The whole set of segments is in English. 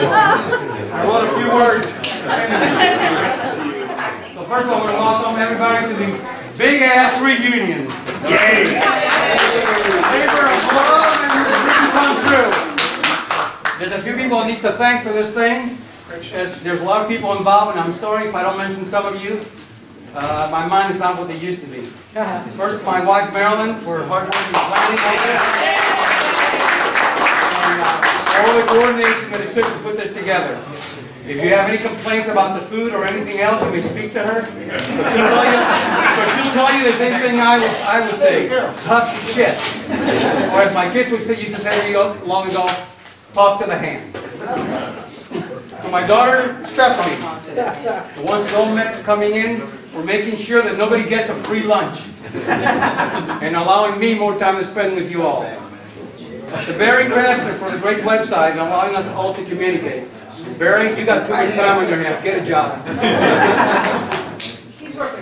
I wrote a few words. So first of all, I want to welcome everybody to the Big Ass Reunion. Yay! Labor of love and dream come true. There's a few people I need to thank for this thing. There's a lot of people involved, and I'm sorry if I don't mention some of you. My mind is not what they used to be. First, my wife Marilyn for hard work and planning and all the coordination that it took to put this together. If you have any complaints about the food or anything else, you may speak to her. But she'll tell you the same thing I would say: tough shit. Or as my kids used to say long ago, talk to the hand. So my daughter Stephanie, the ones that all met coming in, we're making sure that nobody gets a free lunch and allowing me more time to spend with you all. To Barry Grassner for the great website and allowing us all to communicate. Barry, you got too much time on your hands. Get a job.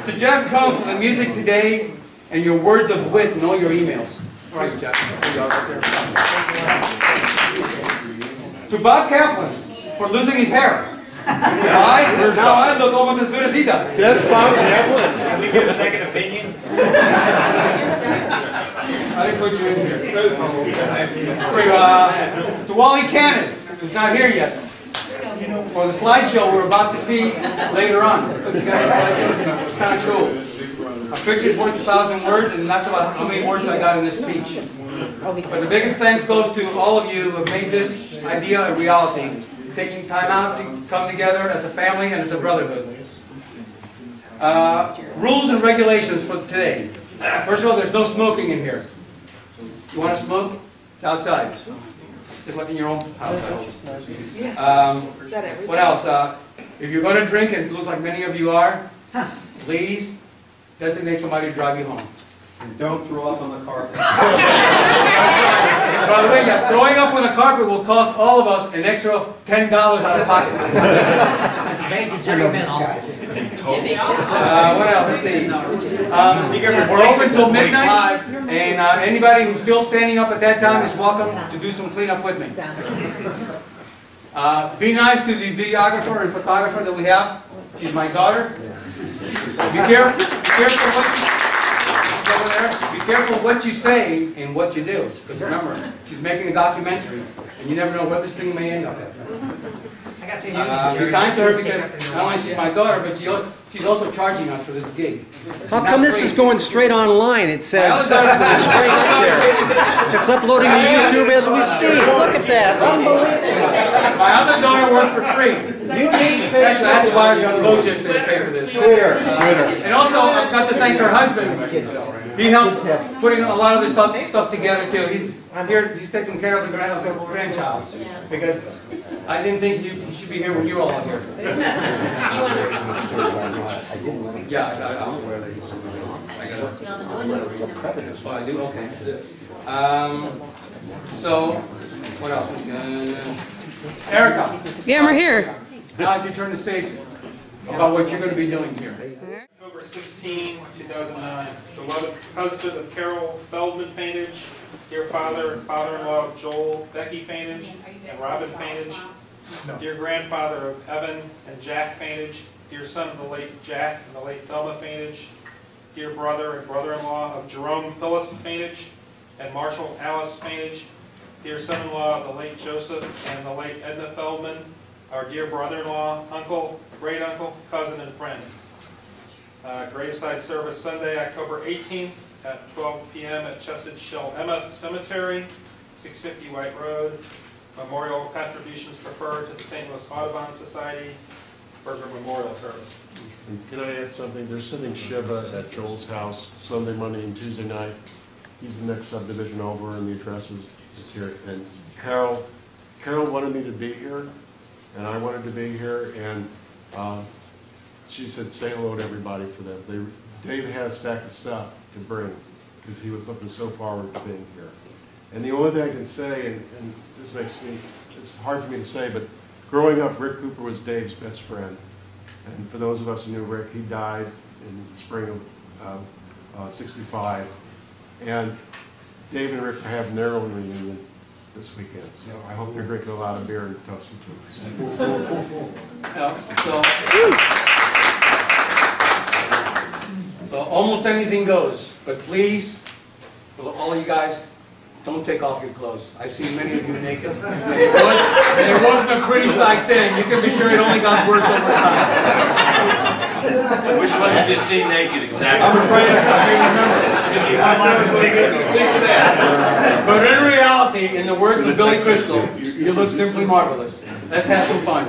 To Jeff Combs for the music today and your words of wit and all your emails. All right, Jeff. To Bob Kaplan for losing his hair. Now I look almost as good as he does. That's Bob Kaplan. Can we get a second opinion? I didn't put you in here. To Wally Canis, who's not here yet. For the slideshow we're about to feed later on. Put together a slideshow. It's kind of cool. A picture's worth 1,000 words, and that's about how many words I got in this speech. But the biggest thanks goes to all of you who have made this idea a reality. Taking time out to come together as a family and as a brotherhood. Rules and regulations for today. First of all, there's no smoking in here. You want to smoke? It's outside. Just like in your own house. What else? If you're going to drink, and it looks like many of you are, please designate somebody to drive you home. And don't throw up on the carpet. By the way, yeah, throwing up on the carpet will cost all of us an extra $10 out of pocket. What else? Let's see. We're open till midnight, and anybody who's still standing up at that time is welcome to do some cleanup with me. Be nice to the videographer and photographer that we have. She's my daughter. Be careful. Be careful what you say and what you do. Because remember, she's making a documentary, and you never know where this thing may end up at. Be kind to her because not only she's my daughter, but she's also charging us for this gig. How come this is going straight online? It says it's uploading to YouTube as we speak. Look at that. Unbelievable. My other daughter works for free. Actually, I had to buy her some clothes yesterday to pay for this. And also, I've got to thank her husband. He helped putting a lot of this stuff together too. He's taking care of the grandchild because I didn't think he should be here when you all are here. Yeah, I'm aware that oh, I do? Okay. So, what else? Erica. Yeah, I'm right here. Now if you turn to Stacy about what you're going to be doing here. October 16, 2009. Beloved husband of Carol Feldman Fainage, dear father and father-in-law of Joel, Becky Fainage, and Robin Fainage, dear grandfather of Evan and Jack Fainage, dear son of the late Jack and the late Thelma Fainage, dear brother and brother-in-law of Jerome Phyllis Fainage and Marshall Alice Fainage, dear son-in-law of the late Joseph and the late Edna Feldman, our dear brother-in-law, uncle, great-uncle, cousin, and friend. Graveside service Sunday, October 18th at 12 p.m. at Chesed Shel Emeth Cemetery, 650 White Road. Memorial contributions preferred to the St. Louis Audubon Society. Burger Memorial Service. Can I add something? They're sending Shiva at Joel's house Sunday, Monday, and Tuesday night. He's the next subdivision over, and the address is here. And Carol wanted me to be here, and I wanted to be here, and she said, say hello to everybody for them. Dave had a stack of stuff to bring because he was looking so forward to being here. And the only thing I can say, and this makes me, it's hard for me to say, but growing up, Rick Cooper was Dave's best friend. And for those of us who knew Rick, he died in the spring of '65. And Dave and Rick are having their own reunion. this weekend. So I hope they're drinking a lot of beer and toasting to us. So almost anything goes, but please, for all you guys, don't take off your clothes. I've seen many of you naked. And it wasn't a pretty sight then. You can be sure it only got worse over time. Which ones did you see naked exactly? I'm afraid I can't remember. Think of that. But in reality, in the words of Billy Crystal, you look simply marvelous. Let's have some fun.